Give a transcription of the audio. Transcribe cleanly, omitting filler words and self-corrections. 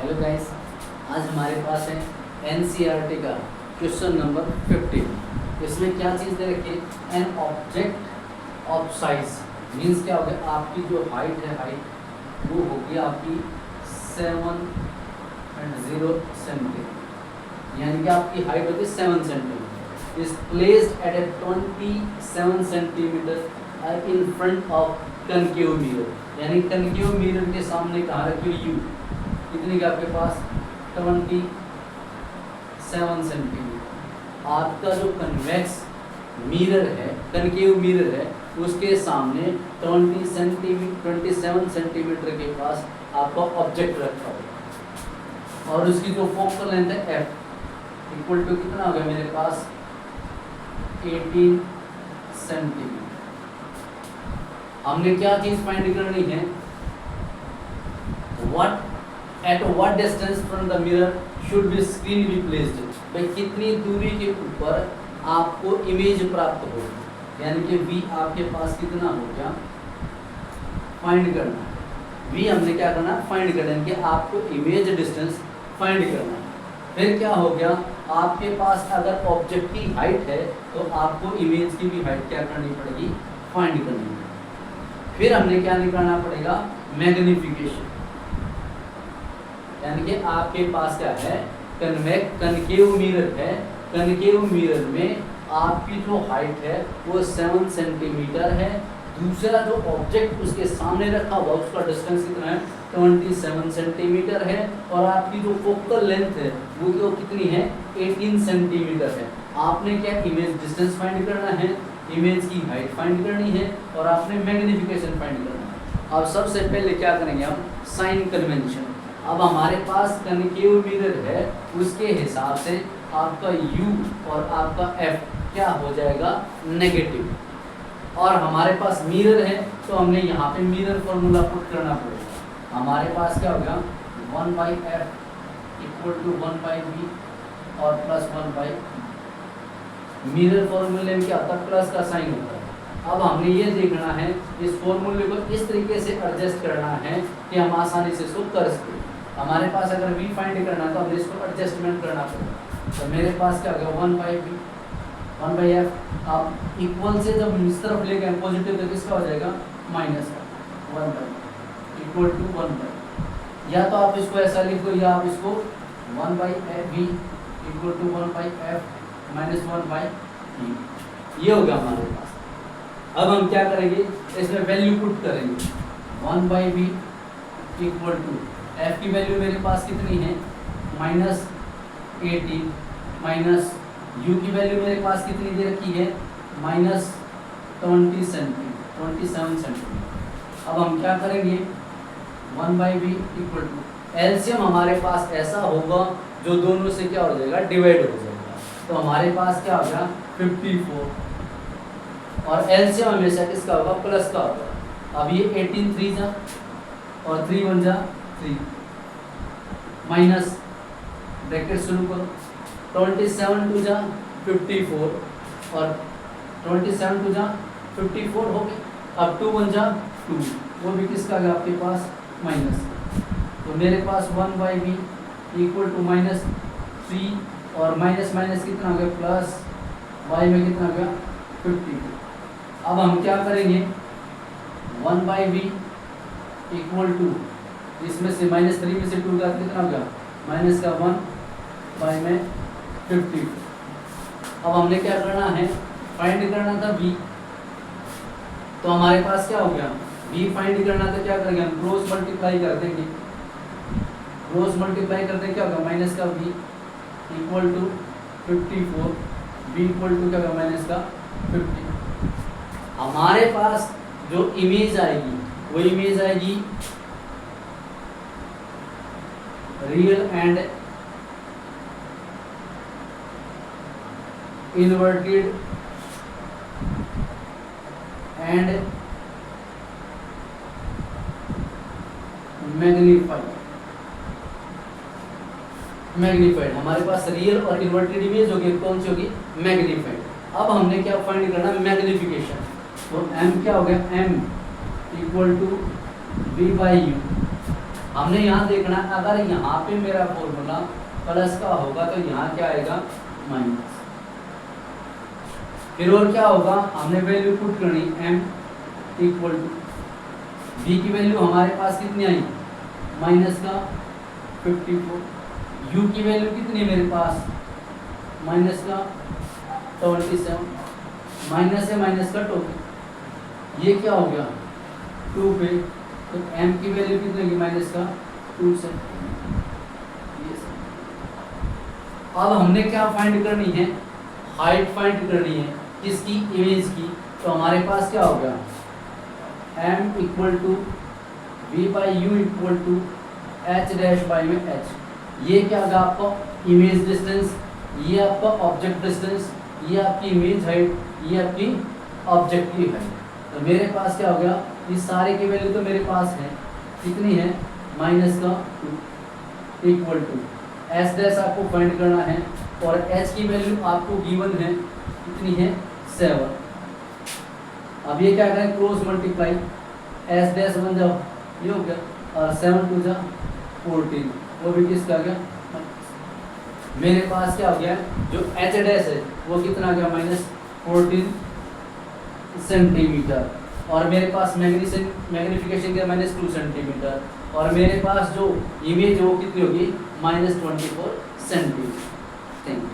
Hello guys, आज हमारे पास है एनसीईआरटी का क्वेश्चन नंबर 15। इसमें क्या चीज़ दे रखी है? An object of size means क्या हो गया, आपकी जो हाइट है, हाइट वो होगी आपकी 7.0 सेंटीमीटर, यानी कि आपकी हाइट होगी 7 centimetre. Is placed at A 27 centimetre in front of concave mirror, यानी कनकेव मिरर के सामने कहाँ रखी हुई यू कितनी का आपके पास 27 सेंटीमीटर। आपका जो कन्वेक्स मिरर है, कनकेव मिरर है, उसके सामने 27 सेंटीमीटर के पास आपका ऑब्जेक्ट रखा होगा और उसकी जो फोकल लेंथ है f इक्वल टू कितना हो गया मेरे पास 18 सेंटीमीटर। हमने क्या चीज फाइंड करनी है? At what distance from the mirror should be screen be placed, भाई कितनी दूरी के ऊपर आपको इमेज प्राप्त होगी, यानी कि v आपके पास कितना हो गया फाइंड करना है। v हमने क्या करना है? फाइंड करना है कि आपको इमेज डिस्टेंस फाइंड करना है। फिर क्या हो गया, आपके पास अगर ऑब्जेक्ट की हाइट है तो आपको इमेज की भी हाइट क्या करनी पड़ेगी? फाइंड करनी पड़ेगी। फिर हमने क्या निकालना पड़ेगा? मैग्निफिकेशन, यानी कि आपके पास क्या है? कनकेव मिरर है, कनकेव मिरर में आपकी जो हाइट है वो 7 सेंटीमीटर है। दूसरा जो ऑब्जेक्ट उसके सामने रखा हुआ उसका डिस्टेंस कितना है? 27 सेंटीमीटर है। और आपकी जो फोकल लेंथ है वो कितनी है? 18 सेंटीमीटर है। आपने क्या इमेज डिस्टेंस फाइंड करना है, इमेज की हाइट फाइंड करनी है और आपने मैग्निफिकेशन फाइंड करना है। अब सबसे पहले क्या करेंगे हम? Sign convention. अब हमारे पास कनकेव मिरर है, उसके हिसाब से आपका u और आपका f क्या हो जाएगा? नेगेटिव। और हमारे पास मिरर है तो हमने यहाँ पे मिरर फॉर्मूला पुट करना पड़ेगा। हमारे पास क्या हो गया? 1/f इक्वल टू 1/v और प्लस 1/v। मिरर फॉर्मूले में क्या होता है? प्लस का साइन होता है। अब हमने ये देखना है, इस फॉर्मूले को इस तरीके से एडजस्ट करना है कि हम आसानी से इसको कर सकें। हमारे पास अगर v फाइंड करना है तो हमें इसको एडजस्टमेंट करना पड़ेगा। तो मेरे पास क्या हो गया? 1/v 1/f। आप इक्वल से जब इस तरफ लेके पॉजिटिव तो किसका हो जाएगा? माइनस का 1/v इक्वल टू 1/v। या तो आप इसको ऐसा लिखो या आप इसको 1/v equal to 1/f minus 1/v। ये हो गया हमारे पास। अब हम क्या करेंगे? इसमें वैल्यू पुट करेंगे। 1/v इक्वल टू f की वैल्यू मेरे पास कितनी है? -18 माइनस u की वैल्यू मेरे पास कितनी दे रखी है? -27 सेंटीमीटर। अब हम क्या करेंगे? 1/v इक्वल टू एलसीएम हमारे पास ऐसा होगा जो दोनों से क्या हो जाएगा? डिवाइड हो जाएगा। तो हमारे पास क्या होगा? 54। और एलसीएम हमेशा किसका होगा? प्लस का होगा। अब ये 18 3 जा और 3 1 जा 3 माइनस ब्रैकेट शुरू करो। 27 2 जा 54 और 27 2 जा 54 हो गए। अब 2 1 जा 2, वो भी किसका गया आपके पास? माइनस। तो मेरे पास 1/v इक्वल टू -3 और माइनस माइनस कितना हो गया? प्लस y में कितना हो गया? 52। अब हम क्या करेंगे? 1/v इक्वल टू इसमें से -3 में से 2 का कितना हो गया? माइनस का 1 y में 50। अब हमने क्या करना है? फाइंड करना था v। तो हमारे पास क्या हो गया? v फाइंड करना था, क्या करेंगे हम? क्रॉस मल्टीप्लाई कर देंगे। क्रॉस मल्टीप्लाई करते क्या होगा? माइनस का v equal to 54, v equal to क्या होगा? माइनस का 50। हमारे पास जो इमेज आएगी वो इमेज आएगी real and inverted and magnified. हमारे पास रियल और इन्वर्टेड इमेज होगी, कौन सी होगी? मैग्नीफाइड। अब हमने क्या फाइंड करना? मैग्निफिकेशन। तो m क्या हो गया? m इक्वल टू v/u हमने यहाँ देखना, अगर यहाँ पे मेरा फॉर्मूला प्लस का होगा तो यहाँ क्या आएगा माइनस। फिर और क्या होगा, हमने वैल्यू पुट करनी m इक्वल टू b की वैल्यू हमारे पास कितनी आई माइनस का 54, u की वैल्यू कितनी है मेरे पास माइनस का 27, माइनस है माइनस का 2, ये क्या हो गया 2 पे, तो m की वैल्यू कितनी होगी माइनस का 2 से। अब हमने क्या फाइंड करनी है, हाइट फाइंड करनी है किसकी, इमेज की। तो हमारे पास क्या हो गया m equal to v by u equal to h dash by में h। ये क्या होगा आपका इमेज डिस्टेंस, ये आपका ऑब्जेक्ट डिस्टेंस, ये आपकी इमेज हाइट, ये आपकी ऑब्जेक्टिव हाइट। तो मेरे पास क्या हो गया, इस सारे की वैल्यू तो मेरे पास है, कितनी है माइनस का 2 इक्वल टू एस डैश आपको फाइंड करना है, और एच की वैल्यू आपको गिवन है कितनी है 7। अब ये क्या करें क्रॉस मल्टीप्लाई, एस डैश बन जाओ ये हो गया, और 7 टू जा 14, वो भी किसका आ गया मेरे पास क्या हो गया, जो एच डैश है वो कितना आ गया -14 सेंटीमीटर, और मेरे पास मैग्नीफिकेशन क्या -2 सेंटीमीटर, और मेरे पास जो इमेज वो कितनी होगी -24 सेंटीमीटर। Thank you.